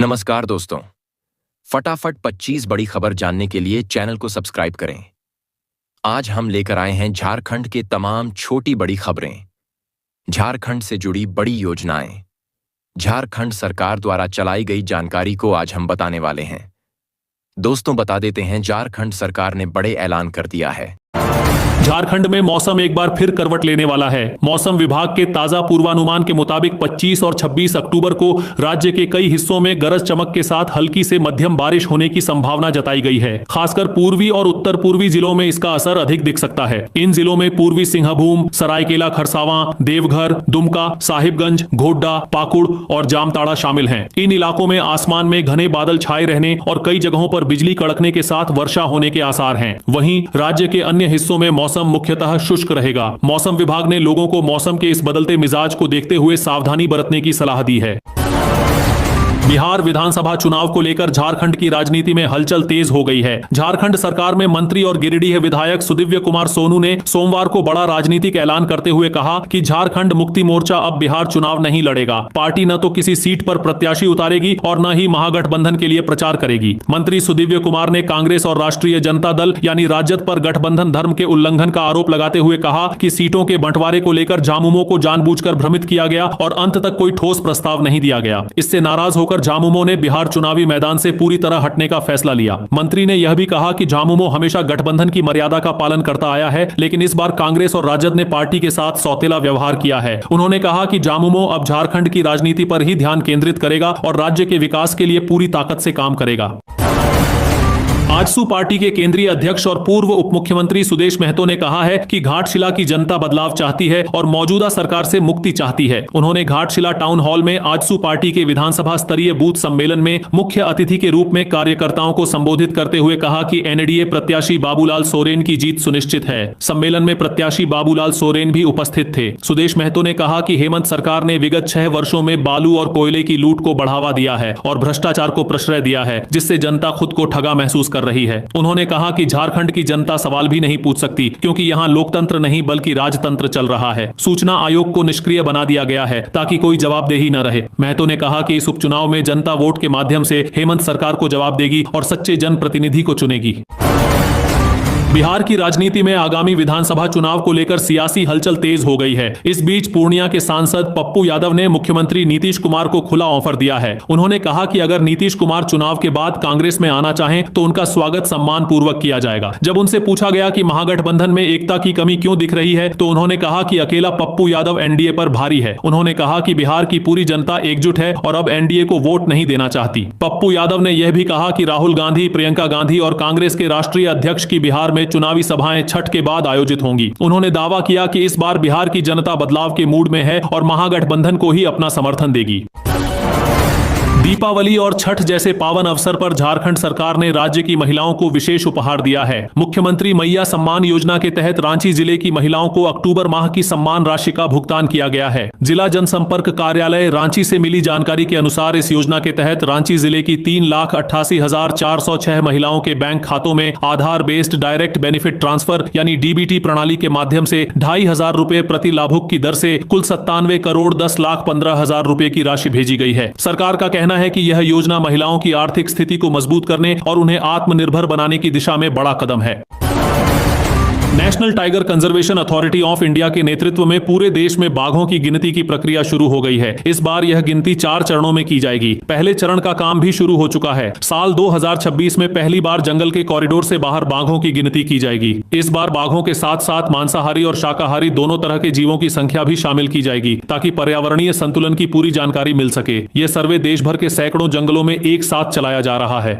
नमस्कार दोस्तों, फटाफट 25 बड़ी खबर जानने के लिए चैनल को सब्सक्राइब करें। आज हम लेकर आए हैं झारखंड के तमाम छोटी बड़ी खबरें, झारखंड से जुड़ी बड़ी योजनाएं, झारखंड सरकार द्वारा चलाई गई जानकारी को आज हम बताने वाले हैं। दोस्तों बता देते हैं, झारखंड सरकार ने बड़े ऐलान कर दिया है। झारखंड में मौसम एक बार फिर करवट लेने वाला है। मौसम विभाग के ताजा पूर्वानुमान के मुताबिक 25 और 26 अक्टूबर को राज्य के कई हिस्सों में गरज चमक के साथ हल्की से मध्यम बारिश होने की संभावना जताई गई है। खासकर पूर्वी और उत्तर पूर्वी जिलों में इसका असर अधिक दिख सकता है। इन जिलों में पूर्वी सिंहभूम, सरायकेला खरसावां, देवघर, दुमका, साहिबगंज, गोड्डा, पाकुड़ और जामताड़ा शामिल हैं। इन इलाकों में आसमान में घने बादल छाए रहने और कई जगहों पर बिजली कड़कने के साथ वर्षा होने के आसार हैं। वहीं राज्य के अन्य हिस्सों में मौसम मुख्यतः शुष्क रहेगा। मौसम विभाग ने लोगों को मौसम के इस बदलते मिजाज को देखते हुए सावधानी बरतने की सलाह दी है। बिहार विधानसभा चुनाव को लेकर झारखंड की राजनीति में हलचल तेज हो गई है। झारखंड सरकार में मंत्री और गिरिडीह विधायक सुदिव्य कुमार सोनू ने सोमवार को बड़ा राजनीतिक ऐलान करते हुए कहा कि झारखंड मुक्ति मोर्चा अब बिहार चुनाव नहीं लड़ेगा। पार्टी न तो किसी सीट पर प्रत्याशी उतारेगी और न ही महागठबंधन के लिए प्रचार करेगी। मंत्री सुदिव्य कुमार ने कांग्रेस और राष्ट्रीय जनता दल यानी राजद पर गठबंधन धर्म के उल्लंघन का आरोप लगाते हुए कहा कि सीटों के बंटवारे को लेकर झामुमो को जानबूझकर भ्रमित किया गया और अंत तक कोई ठोस प्रस्ताव नहीं दिया गया। इससे नाराज होकर झामुमो ने बिहार चुनावी मैदान से पूरी तरह हटने का फैसला लिया। मंत्री ने यह भी कहा कि झामुमो हमेशा गठबंधन की मर्यादा का पालन करता आया है, लेकिन इस बार कांग्रेस और राजद ने पार्टी के साथ सौतेला व्यवहार किया है। उन्होंने कहा कि झामुमो अब झारखंड की राजनीति पर ही ध्यान केंद्रित करेगा और राज्य के विकास के लिए पूरी ताकत से काम करेगा। आजसू पार्टी के केंद्रीय अध्यक्ष और पूर्व उप मुख्यमंत्री सुदेश महतो ने कहा है कि घाटशिला की जनता बदलाव चाहती है और मौजूदा सरकार से मुक्ति चाहती है। उन्होंने घाटशिला टाउन हॉल में आजसू पार्टी के विधानसभा स्तरीय बूथ सम्मेलन में मुख्य अतिथि के रूप में कार्यकर्ताओं को संबोधित करते हुए कहा कि एनडीए प्रत्याशी बाबूलाल सोरेन की जीत सुनिश्चित है। सम्मेलन में प्रत्याशी बाबूलाल सोरेन भी उपस्थित थे। सुदेश महतो ने कहा कि हेमंत सरकार ने विगत 6 वर्षों में बालू और कोयले की लूट को बढ़ावा दिया है और भ्रष्टाचार को प्रश्रय दिया है, जिससे जनता खुद को ठगा महसूस कर रही है। उन्होंने कहा कि झारखंड की जनता सवाल भी नहीं पूछ सकती, क्योंकि यहां लोकतंत्र नहीं बल्कि राजतंत्र चल रहा है। सूचना आयोग को निष्क्रिय बना दिया गया है ताकि कोई जवाबदेही न रहे। महतो ने कहा कि इस उपचुनाव में जनता वोट के माध्यम से हेमंत सरकार को जवाब देगी और सच्चे जनप्रतिनिधि को चुनेगी। बिहार की राजनीति में आगामी विधानसभा चुनाव को लेकर सियासी हलचल तेज हो गई है। इस बीच पूर्णिया के सांसद पप्पू यादव ने मुख्यमंत्री नीतीश कुमार को खुला ऑफर दिया है। उन्होंने कहा कि अगर नीतीश कुमार चुनाव के बाद कांग्रेस में आना चाहें तो उनका स्वागत सम्मान पूर्वक किया जाएगा। जब उनसे पूछा गया कि महागठबंधन में एकता की कमी क्यों दिख रही है, तो उन्होंने कहा कि अकेला पप्पू यादव एनडीए पर भारी है। उन्होंने कहा कि बिहार की पूरी जनता एकजुट है और अब एनडीए को वोट नहीं देना चाहती। पप्पू यादव ने यह भी कहा कि राहुल गांधी, प्रियंका गांधी और कांग्रेस के राष्ट्रीय अध्यक्ष की बिहार में चुनावी सभाएं छठ के बाद आयोजित होंगी। उन्होंने दावा किया कि इस बार बिहार की जनता बदलाव के मूड में है और महागठबंधन को ही अपना समर्थन देगी। दीपावली और छठ जैसे पावन अवसर पर झारखंड सरकार ने राज्य की महिलाओं को विशेष उपहार दिया है। मुख्यमंत्री मैया सम्मान योजना के तहत रांची जिले की महिलाओं को अक्टूबर माह की सम्मान राशि का भुगतान किया गया है। जिला जनसंपर्क कार्यालय रांची से मिली जानकारी के अनुसार इस योजना के तहत रांची जिले की 3,88,406 महिलाओं के बैंक खातों में आधार बेस्ड डायरेक्ट बेनिफिट ट्रांसफर यानी डीबीटी प्रणाली के माध्यम से 2,500 रुपए प्रति लाभुक की दर से कुल 97,10,15,000 रुपए की राशि भेजी गई है। सरकार का कहना है कि यह योजना महिलाओं की आर्थिक स्थिति को मजबूत करने और उन्हें आत्मनिर्भर बनाने की दिशा में बड़ा कदम है। National tiger conservation authority of India के नेतृत्व में पूरे देश में बाघों की गिनती की प्रक्रिया शुरू हो गई है। इस बार यह गिनती 4 चरणों में की जाएगी। पहले चरण का काम भी शुरू हो चुका है। साल 2026 में पहली बार जंगल के कॉरिडोर से बाहर बाघों की गिनती की जाएगी। इस बार बाघों के साथ साथ मांसाहारी और शाकाहारी दोनों तरह के जीवों की संख्या भी शामिल की जाएगी, ताकि पर्यावरणीय संतुलन की पूरी जानकारी मिल सके। यह सर्वे देश भर के सैकड़ों जंगलों में एक साथ चलाया जा रहा है।